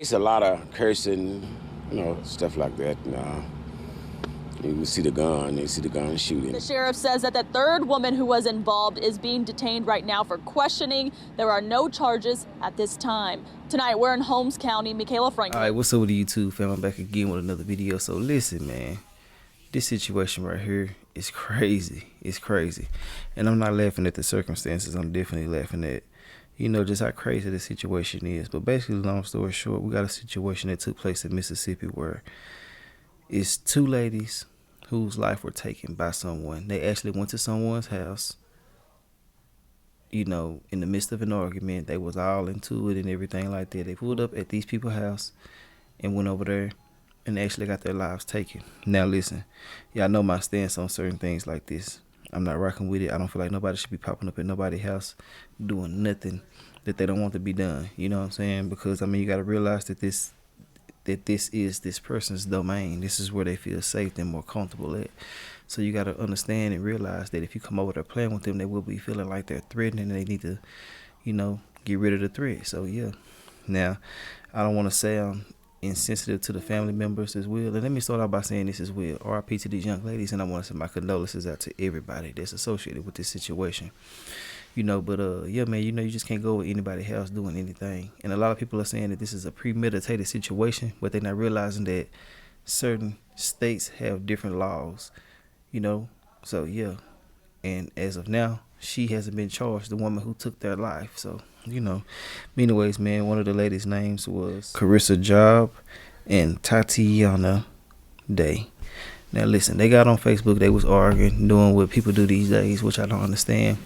It's a lot of cursing, stuff like that. You can see the gun, shooting. The sheriff says that the third woman who was involved is being detained right now for questioning. There are no charges at this time. Tonight, we're in Holmes County. Michaela Franklin. All right, what's up with the YouTube fam? I'm back again with another video. So listen, man, this situation right here is crazy. It's crazy. And I'm not laughing at the circumstances. I'm definitely laughing at, just how crazy the situation is. But basically, long story short, we got a situation that took place in Mississippi where it's two ladies whose life were taken by someone. They actually went to someone's house, in the midst of an argument. They was all into it and everything like that. They pulled up at these people's house and went over there and actually got their lives taken. Now listen, y'all know my stance on certain things like this. I'm not rocking with it. I don't feel like nobody should be popping up at nobody's house doing nothing that they don't want to be done. You know what I'm saying? Because, you got to realize that this is this person's domain. This is where they feel safe and more comfortable at. So you got to understand and realize that if you come over there playing with them, they will be feeling like they're threatening and they need to, get rid of the threat. So, yeah. Now, I don't want to sound insensitive to the family members as well. And let me start out by saying this as well. RIP to these young ladies, and I want to send my condolences out to everybody that's associated with this situation. But yeah, man, you just can't go with anybody's house doing anything. And a lot of people are saying that this is a premeditated situation, but they're not realizing that certain states have different laws, So yeah, and as of now, she hasn't been charged, the woman who took their life. So, anyways, man, one of the ladies' names was Carissa Job and Tatiana Day. Now listen, they got on Facebook, they was arguing, doing what people do these days, which I don't understand.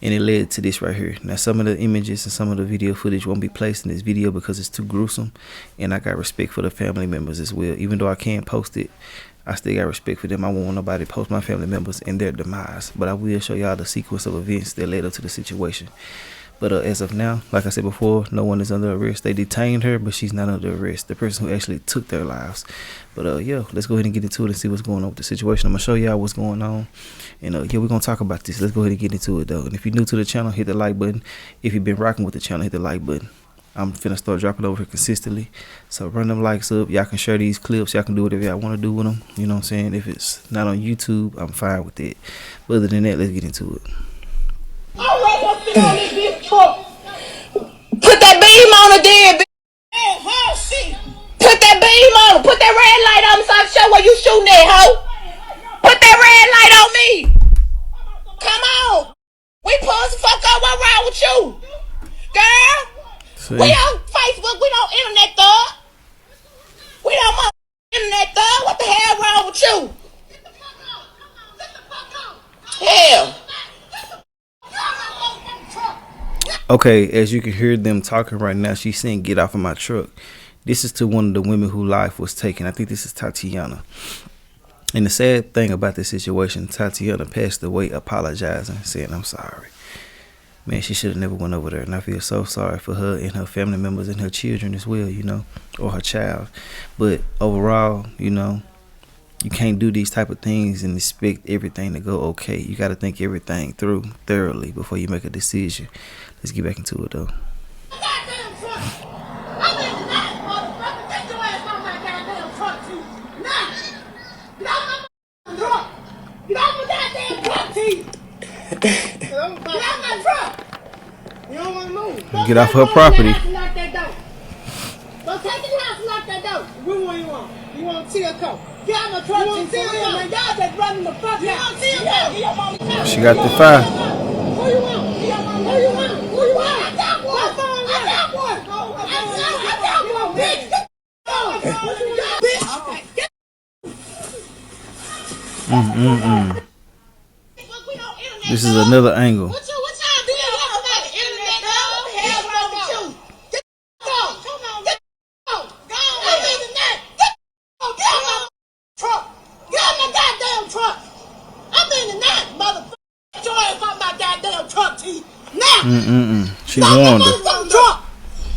And it led to this right here. Now some of the images and some of the video footage won't be placed in this video because it's too gruesome. And I got respect for the family members as well. Even though I can't post it, I still got respect for them. I won't want nobody to post my family members and their demise. But I will show y'all the sequence of events that led up to the situation. But as of now, like I said before, no one is under arrest. They detained her, but she's not under arrest. The person who actually took their lives. But yeah, let's go ahead and get into it and see what's going on with the situation. I'm going to show y'all what's going on. And yeah, we're going to talk about this. Let's go ahead and get into it, though. And if you're new to the channel, hit the like button. If you've been rocking with the channel, hit the like button. I'm finna start dropping over here consistently. So run them likes up. Y'all can share these clips. Y'all can do whatever y'all want to do with them. You know what I'm saying? If it's not on YouTube, I'm fine with it. But other than that, let's get into it. Put that beam on her, then. Put that beam on her. Put that red light on me so I can show where you shooting at, hoe. Put that red light on me. Come on. We pulling the fuck up. What wrong with you? Girl. See? We on Facebook. We don't internet thug. We don't internet thug. What the hell wrong with you? Hell. Okay, as you can hear them talking right now, she's saying, "Get off of my truck." This is to one of the women whose life was taken. I think this is Tatiana. And the sad thing about this situation, Tatiana passed away apologizing, saying, "I'm sorry." Man, she should have never went over there. And I feel so sorry for her and her family members and her children as well, or her child. But overall, you can't do these type of things and expect everything to go okay. You got to think everything through thoroughly before you make a decision. Let's get back into it, though. Get off her property. Don't take the house and lock that door. What one you want? You want Tia Coke? Get out my truck. You want Tia Coke? Man, y'all just running the fuck out. You want Tia Coke? She got the fire. Who you want? Who you want? Who you want? I got one. I got one. I got one, bitch. This is another angle. She warned her.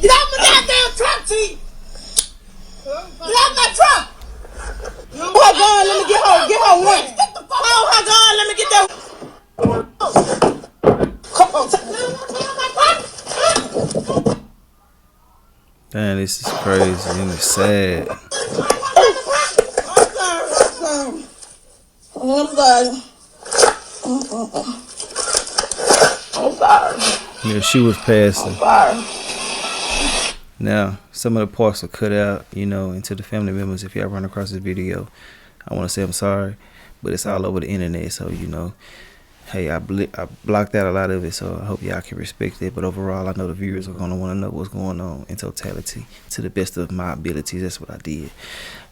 Get out my goddamn truck, T. Get out my truck. Hold her gun, let me get her. Get her one. Hold her gun, let me get that. Come on. Damn, this is crazy and it's sad. I'm sorry. I'm sorry. Yeah, she was passing. I'm sorry. Now, some of the parts are cut out, you know, and to the family members, if y'all run across this video, I want to say I'm sorry, but it's all over the internet, so, you know, hey, I blocked out a lot of it, so I hope y'all can respect it, but overall, I know the viewers are going to want to know what's going on in totality, to the best of my abilities. That's what I did.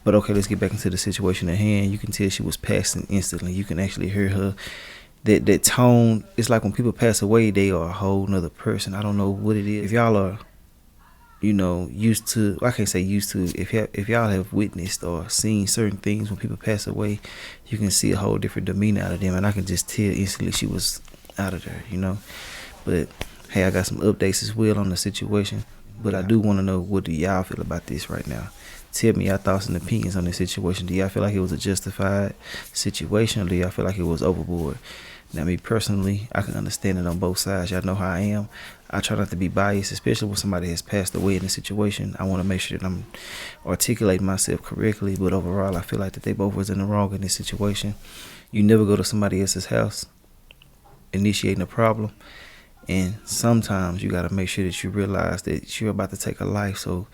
But okay, let's get back into the situation at hand. You can tell she was passing instantly. You can actually hear her. That tone, it's like when people pass away, they are a whole nother person. I don't know what it is. If y'all are, you know, used to, I can't say used to, if y'all have witnessed or seen certain things when people pass away, you can see a whole different demeanor out of them, and I can just tell instantly she was out of there, you know. But hey, I got some updates as well on the situation, but I do want to know, what do y'all feel about this right now? Tell me your thoughts and opinions on this situation. Do y'all feel like it was a justified situation, or do y'all feel like it was overboard? Now, me personally, I can understand it on both sides. Y'all know how I am. I try not to be biased, especially when somebody has passed away in a situation. I want to make sure that I'm articulating myself correctly, but overall, I feel like that they both was in the wrong in this situation. You never go to somebody else's house initiating a problem, and sometimes you got to make sure that you realize that you're about to take a life, so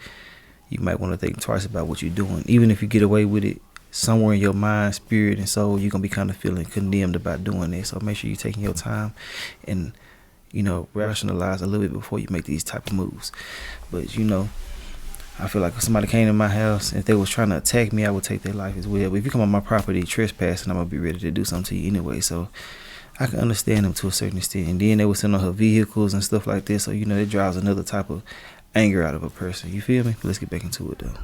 you might want to think twice about what you're doing. Even if you get away with it, somewhere in your mind, spirit, and soul, you're going to be kind of feeling condemned about doing this. So make sure you're taking your time and, you know, rationalize a little bit before you make these type of moves. But, you know, I feel like if somebody came to my house, if they was trying to attack me, I would take their life as well. But if you come on my property trespassing, I'm going to be ready to do something to you anyway. So I can understand them to a certain extent. And then they were sitting on her vehicles and stuff like this. So, you know, it drives another type of anger out of a person. You feel me? Let's get back into it, though.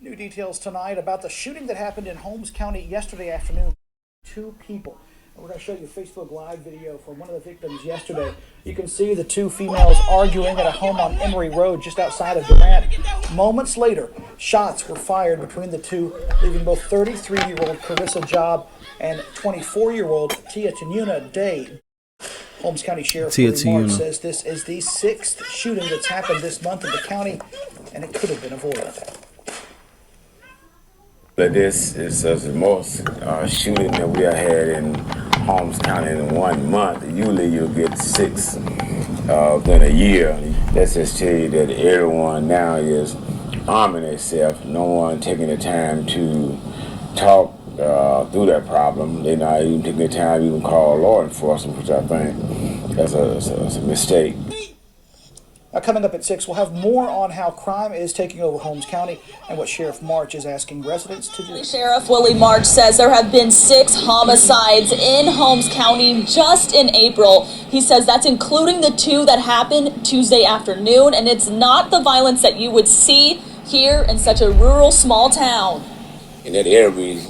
New details tonight about the shooting that happened in Holmes County yesterday afternoon. 2 people. And we're going to show you a Facebook Live video from one of the victims yesterday. You can see the 2 females arguing at a home on Emory Road just outside of Durant. Moments later, shots were fired between the 2, leaving both 33-year-old Carissa Job and 24-year-old Tia Tanuna Day. Holmes County Sheriff March says this is the 6th shooting that's happened this month in the county, and it could have been avoided. This is the most shooting that we have had in Holmes County in 1 month. Usually you'll get 6 within a year. Let's just tell you that everyone now is arming themselves. No one taking the time to talk through that problem. They're not even taking the time to even call law enforcement, which I think that's a mistake. Now, coming up at 6, we'll have more on how crime is taking over Holmes County and what Sheriff March is asking residents to do. Sheriff Willie March says there have been 6 homicides in Holmes County just in April. He says that's including the 2 that happened Tuesday afternoon, and it's not the violence that you would see here in such a rural, small town. In that area,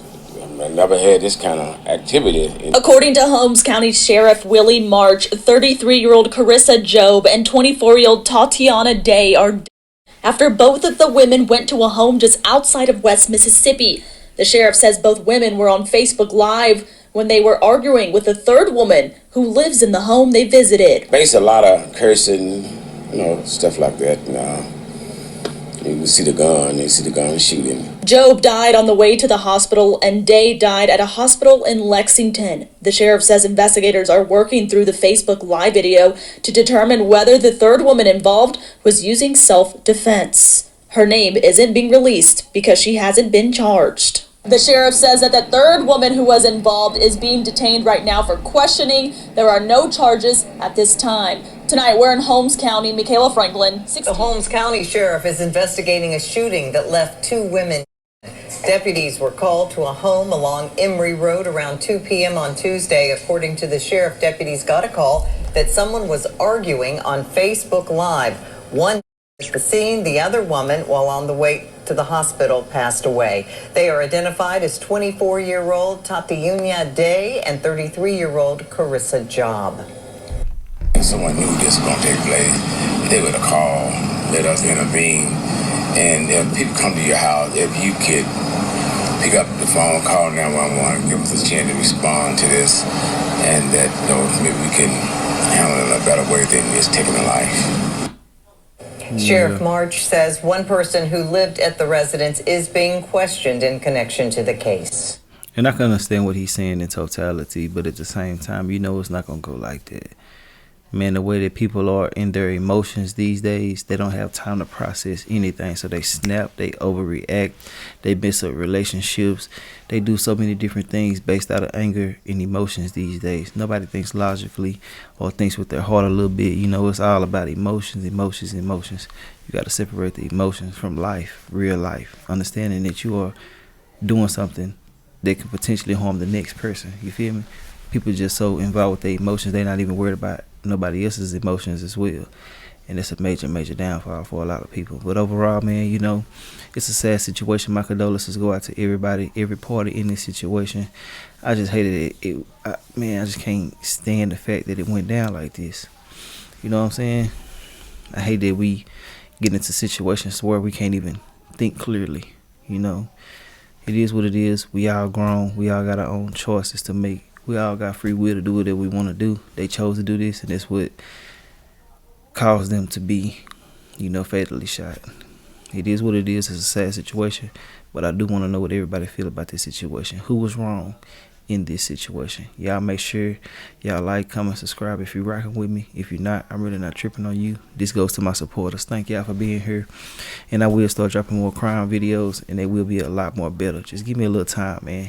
I never had this kind of activity. According to Holmes County Sheriff Willie March, 33-year-old Carissa Job and 24-year-old Tatiana Day are dead after both of the women went to a home just outside of West Mississippi. The sheriff says both women were on Facebook Live when they were arguing with a third woman who lives in the home they visited. Based a lot of cursing, you know, stuff like that. You see the gun shooting. Job died on the way to the hospital, and Day died at a hospital in Lexington. The sheriff says investigators are working through the Facebook Live video to determine whether the third woman involved was using self-defense. Her name isn't being released because she hasn't been charged. The sheriff says that the third woman who was involved is being detained right now for questioning. There are no charges at this time. Tonight, we're in Holmes County. Michaela Franklin, 16. The Holmes County Sheriff is investigating a shooting that left 2 women. Deputies were called to a home along Emory Road around 2 p.m. on Tuesday. According to the sheriff, deputies got a call that someone was arguing on Facebook Live. One at the scene, the other woman, while on the way to the hospital, passed away. They are identified as 24-year-old Tatiana Day and 33-year-old Carissa Job. Someone knew this was going to take place, they would have called, let us intervene. And if people come to your house, if you could pick up the phone, call 911, give us a chance to respond to this, and that maybe we can handle it in a better way than just taking a life. Sheriff March says one person who lived at the residence is being questioned in connection to the case. And I can understand what he's saying in totality, but at the same time, it's not going to go like that. Man, the way that people are in their emotions these days, they don't have time to process anything. So they snap, they overreact, they mess up relationships. They do so many different things based out of anger and emotions these days. Nobody thinks logically or thinks with their heart a little bit. It's all about emotions. You got to separate the emotions from life, real life. Understanding that you are doing something that could potentially harm the next person. You feel me? People just so involved with their emotions, they're not even worried about nobody else's emotions as well. And it's a major downfall for a lot of people. But overall, man, it's a sad situation. My condolences go out to everybody, every party in this situation. I just hated it. I just can't stand the fact that it went down like this. You know what I'm saying? I hate that we get into situations where we can't even think clearly. It is what it is. We all grown. We all got our own choices to make. We all got free will to do whatever we want to do. They chose to do this, and that's what caused them to be, fatally shot. It is what it is. It's a sad situation, but I do want to know what everybody feel about this situation. Who was wrong in this situation? Y'all make sure y'all like, comment, subscribe if you're rocking with me. If you're not, I'm really not tripping on you. This goes to my supporters. Thank y'all for being here, and I will start dropping more crime videos, and they will be a lot more better. Just give me a little time, man.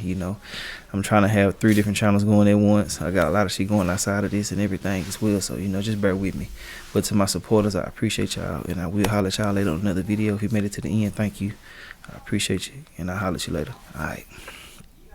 I'm trying to have 3 different channels going at once. I got a lot of shit going outside of this and everything as well, so just bear with me. But to my supporters, I appreciate y'all, and I will holler at y'all later on another video. If you made it to the end, thank you. I appreciate you, and I'll holler at you later. All right.